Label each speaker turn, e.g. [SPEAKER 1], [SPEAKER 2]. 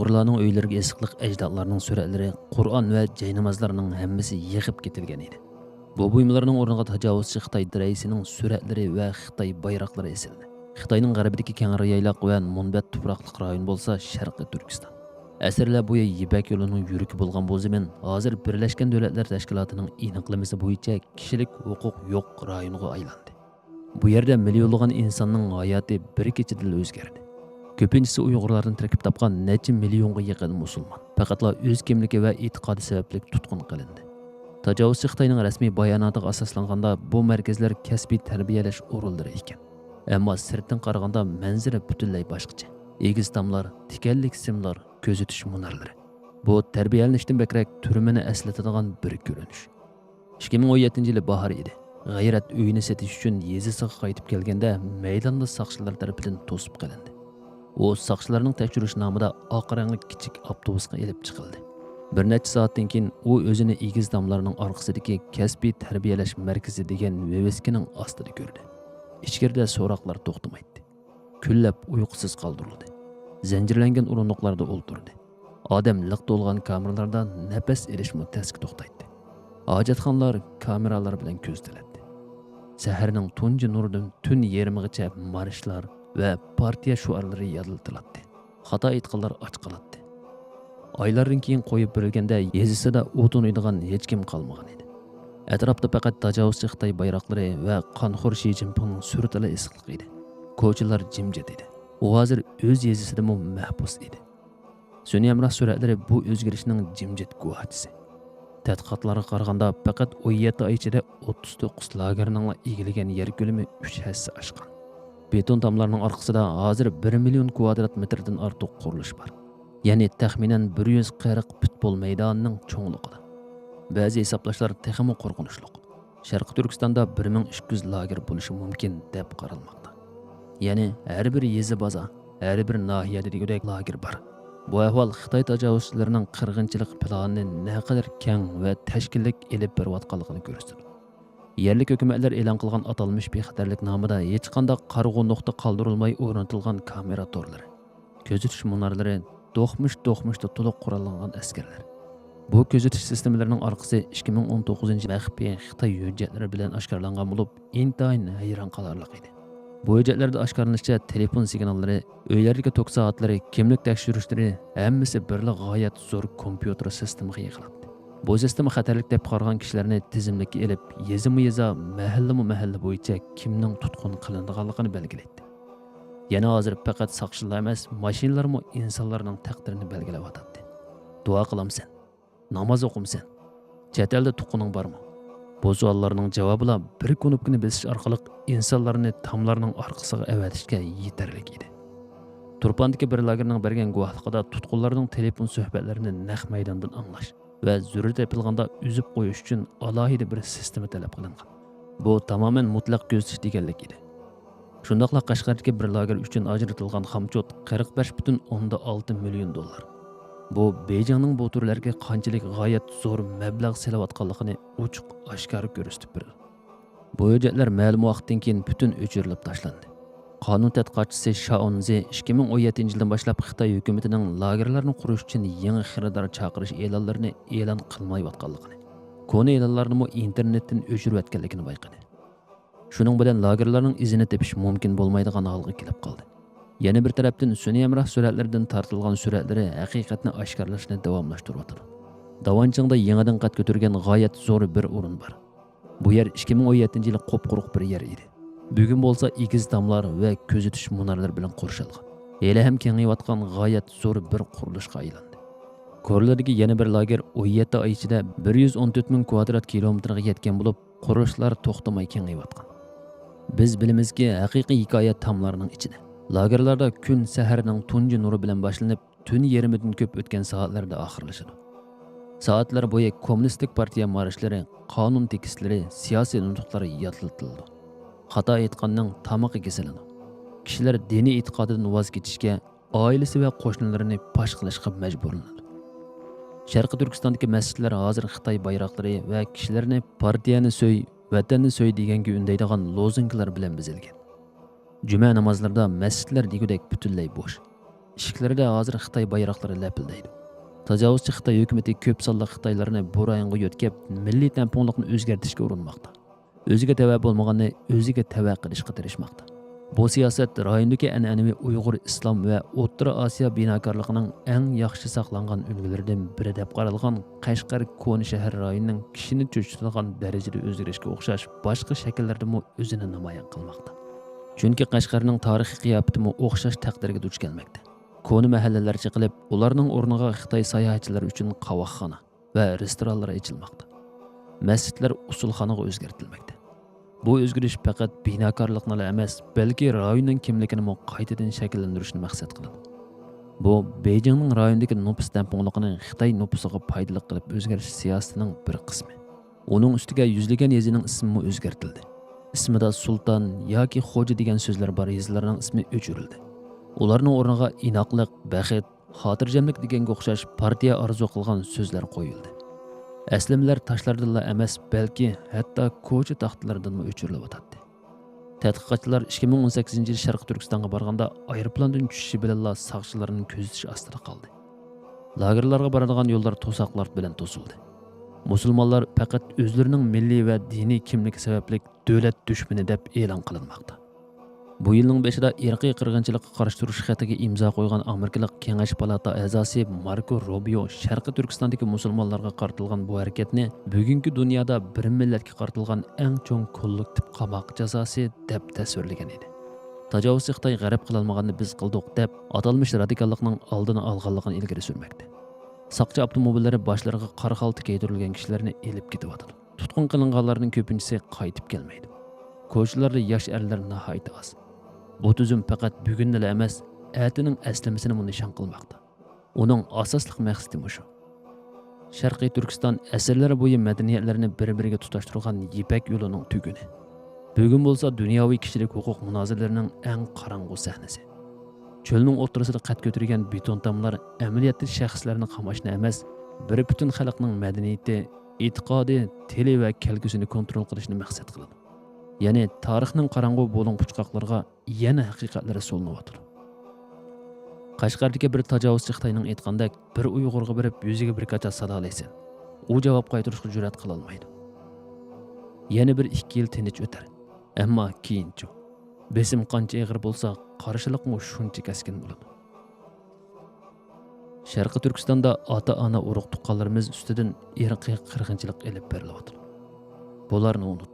[SPEAKER 1] Uyg'urlarning uylariga esiqliq ajdodlarning suratlari, Qur'on va jaynamozlarning hammasi yig'ib ketilgan edi. Bu buyumlarning o'rniga tajovuzchi Xitoy raisining suratlari va Xitoy bayroqlari esildi. Xitoyning g'arbidagi Kangri yayloq va Munbat tuproqliq rayon bo'lsa Sharqiy Turkiston. Asrlar bo'yi Yipak yo'lining yuragi bo'lgan bu zamin hozir Birlashgan Davlatlar Tashkilotining aniqlamasi bo'yicha kishilik huquq yo'q rayoniga aylandi. Bu yerda millionlagan insonning hayoti bir kechada o'zgardi. Ko'pinchisi Uyg'urlardan tarkib topgan necha millionga yaqin musulmon faqatla o'z kimligi va e'tiqodi sababli tutqun qilindi. Tajovuzchi Xitoyning rasmiy bayonotiga asoslanganda bu markazlar kasbiy tarbiyalash o'rinlari ekan. Ammo sirtdan qaraganda manzara butunlay boshqacha. Egiz tomlar, tikanlik simlar, ko'zitish munarlari. Bu tarbiyalanishdan bakrak turmini eslatadigan bir ko'rinish. 2017-yili bahor edi. G'ayrat uyini setish uchun yezisiga qaytib kelganda maydonda soqchilar tarafidan to'sib qilindi. U soqchilarning tekshirish nomida oq rangli kichik avtobusga elib chiqildi. Bir necha soatdan keyin u o'zini egiz damlarning orqasidagi kasbiy tarbiyalash markazi degan veveskining ostida ko'rdi. Ichkarida so'roqlar to'xtamaydi. Kunlab uyqusiz qoldirildi. Zanjirlangan o'rindiqlarda o'ltirdi. Odam liq to'lgan kameralardan nafas olish mutaski to'xtaydi. Hojatxonalar kameralar bilan ko'zdirildi. Saharning tunji nuridan tun yarmigacha marshlar va partiya shuarlari yodlatiladi. Xato aytganlar och qoladi. Oylardan keyin qo'yib berilganda yezisida o'tin uydigan hech kim qolmagan edi. Atrofda faqat tajovuzchi Xitoy bayroqlari va qonxo'r Shi Jinpingning suratlari esliq edi. Ko'chalar jimjit edi. U hozir o'z yezisida mahbus edi. Sun'iy hamroh suratlari bu o'zgarishning jimjit guvohchisi. Tadqiqotlarga qaraganda faqat 17 oy ichida 39 lagerning egilagan yer ko'lami 3 hassa oshgan. Beton tomlarning orqasida hozir 1 million kvadrat metrdan ortiq qurilish bor. Ya'ni taxminan 140 futbol maydonining cho'ngligida. Ba'zi hisoblashlar texmi qo'rqinchli. Sharqiy Turkistonda 1200 lager bo'lishi mumkin deb qaralmoqda. Ya'ni har bir yezi baza, har bir nahiyada degudek lager bor. Bu ahvol Xitoy tajovuzchilarining qirg'inchilik planini naqadar keng va tashkillik elib berayotganligini ko'rsatadi. Yerlik hukumatlar e'lon qilgan atalmish bexatarlik nomida hech qanday qarg'u nuqta qoldirilmay o'rnatilgan kamera torlari, ko'zitish munarlari, do'qmish-do'qmishda to'liq qurollangan askarlar. Bu ko'zitish sistemlarining orqasi 2019 maxfiy Xitoy hujjatlari bilan oshkorlangan bo'lib, intayin hayron qolarlik edi. Bu hujjatlarda oshkorlanishicha telefon signallari, uylardagi tok soatlari, kimlik tekshirishlari hammasi birla g'oyat zo'r kompyuter sistemaga yig'iladi. Bu sistema xatarlik deb qaragan kishilarni tizimlikka elib, yezimi-yeza, mahalla bo'yicha kimning tutqun qilinganligini belgilaydi. Yana hozir faqat soqchilar emas, mashinalarmi insonlarning taqdirini belgilayotadi. Duo qilamsan, namoz o'qimsan, chet elda tuqqaning bormi? Bu savollarning javoblar bir knopkani bosish orqali insonlarni tomlarning orqasiga avatishga yetarlik edi. Turpandagi bir lagerning bergan guvohligida tutqunlarning telefon suhbatlarini naq maydondan anglash va zarur topilganda uzib qo'yish uchun alohida bir sistema talab qilingan. Bu tamoman mutlaq ko'zitish deganlik edi. Shundaqla Qashqardagi bir lager uchun ajratilgan xamchot 45,6 million dollar. Bu Beyjingning bu turlarga qanchalik g'oyat zo'r mablag' selayotganligini ochiq oshkor ko'rsatib berdi. Bu hujjatlar ma'lum vaqtdan keyin butun o'chirilib tashlandi. Qonun tadqiqotchisi Shaonzi 2017-yildan boshlab Xitoy hukumatining lagerlarni qurish uchun yangi xaridor chaqirish e'lonlarini e'lon qilmayotganligini, koni e'lonlarni internetdan o'chirayotganligini bayqadi. Shuning bilan lagerlarning izini tepish mumkin bo'lmaydigan holga kelib qoldi. Yana bir tarafdan sun'iy hamroh suratlaridan tortilgan suratlari haqiqatni oshkorlashni davomlashtirmoqda. Davanchingda yangidan qad ko'targan g'oyat zo'r bir o'rin bor. Bu yer 2017-yili qop-quruq bir yer edi. Bugun bo'lsa egiz damlar va ko'zitish munarlari bilan qo'rshalgan. Hali ham kengayotgan g'oyat zo'r bir qurilishga aylandi. Ko'rlardagi yana bir lager 17 oy ichida 114 ming kvadrat kilometrga yetgan bo'lib, qurilishlar to'xtamay kengayotgan. Biz bilimizki haqiqiy hikoya tomlarining ichida. Lagerlarda kun saharning tunji nuri bilan boshlanib, tun yarmidan ko'p o'tgan soatlarda oxirlashadi. Soatlar bo'yi kommunistik partiya marishlari, qonun tekstlari, siyosiy nutqlari yodlatildi. Xato aytganning tamog'i kesiladi. Kishilar diniy e'tiqodidan voz kechishga, oilasi va qo'shnilarini pash qilishga majburlanadi. Sharqiy Turkistondagi masjidlar hozir Xitoy bayroqlari va kishilarni partiyani so'y, vatanni so'y deganga undaydigan lozunglar bilan bezilgan. Juma namozlarida masjidlar degudek butunlay bo'sh. ishiklarida hozir Xitoy bayroqlari lapildaydi. Tajovuzchi Xitoy hukumatı ko'p sonli Xitoylarni bu rayonga yo'tkab, milliy tamponglikni o'zgartirishga urinmoqda. O'ziga tava bo'lmaganni o'ziga tava qilishga tirishmoqda. Bu siyosat rayondagi an'anaviy Uyg'ur islom va O'rta Osiyo binokorligining eng yaxshi saqlangan ulgularidan biri deb qaralgan Qashqar Ko'ni shahar rayonining kishini cho'chitadigan darajada o'zgarishga o'xshash boshqa shakllarda o'zini namoyon qilmoqda. Chunki Qashqarning tarixiy qiyofati o'xshash taqdirga duch kelmoqda. Ko'ni mahallalar chiqilib, ularning o'rniga Xitoy sayohatchilar uchun qovoqxona va restoranlar ochilmoqda. Masjidlar usulxonaga o'zgartirilmoqda. Bu o'zgarish faqat binokorlikni emas, balki rayonning kimligini qaytadan shakllantirishni maqsad qiladi. Bu Beijingning rayondagi nupus tampongligini Xitoy nupusiga foydali qilib o'zgarish siyosatining bir qismi. Uning ustiga yuzlagan yezining ismi o'zgartirildi. Ismida sulton yoki xo'ja degan so'zlar bor yezlarning ismi o'chirildi. Ularning o'rniga inoqlik, baxit, xotirjamlik deganga o'xshash partiya orzu qilgan so'zlar qo'yildi. Aslimlar tashlardan emas, balki hatto ko'cha taxtlardan o'chirilib o'tadi. Tadqiqotchilar 2018-yil Sharq Turkistonga borganda aeroplandan tushishi bilan saqchilarning kuzatish ostida qoldi. Lagerlarga boradigan yo'llar to'saqlar bilan to'sildi. Musulmonlar faqat o'zlarining milliy va diniy kimligi sababli davlat dushmani deb e'lon qilinmoqda. Bu yilning 5-ida irqiy qirg'inchilikqa qarshi turish xatiga imzo qo'ygan Amerikalik Kengash palata a'zosi Marko Rubio Sharqi Turkistondagi musulmonlarga qaratilgan bu harakatni bugungi dunyoda bir millatga qaratilgan eng cho'ng kollektiv qamoq jazosi deb tasvirlagan edi. Tajovuzchi Xitoy g'arb qilolmaganini biz qildik deb atalmish radikallikning oldini olganligini ilgari surmoqda. Saqchi avtomobillari boshlariga qora xalta kiydirilgan kishilarni elib ketyapti. Tutqun qilinganlarning ko'pinchisi qaytib kelmaydi. Ko'chalarda yosh erlar nihoyat oz. Bu tuzum faqat bugunni emas, atining aslamasini nishon qilmoqda. Uning asosli maqsadi shu. Sharqiy Turkiston asrlar bo'yi madaniyatlarini bir-biriga tutashtirgan Yipak yo'lining tuguni. Bugun bo'lsa dunyoviy kishilik huquq munoziralarining eng qorong'u sahnasi. Cho'lning o'rtasida qad ko'targan beton tomlar amaliyotda shaxslarning qamashni emas, bir butun xalqning madaniyati, e'tiqodi, tili va kelgusini kontrol qilishni maqsad qiladi. Ya'ni tarixning qorong'u bo'ling puchqoqlarga yana haqiqatlar so'lnayotdi. Qashqardagi bir tajovuzchi Xitoyning aytgandek, bir Uyg'urga berib yuziga bir qacha sadolaysan. U javob qaytarishga jur'at qila olmaydi. Yana bir 2 yil tinch o'tar. Ammo keyinchi besim qancha ig'ir bo'lsa, qarshilikmi shuncha kaskin bo'ladi. Sharqi Turkistonda ota-ona urug' tuqqanlarimiz ustidan irqiy qirg'inchilik elib berilyapti. Bularni unutmang.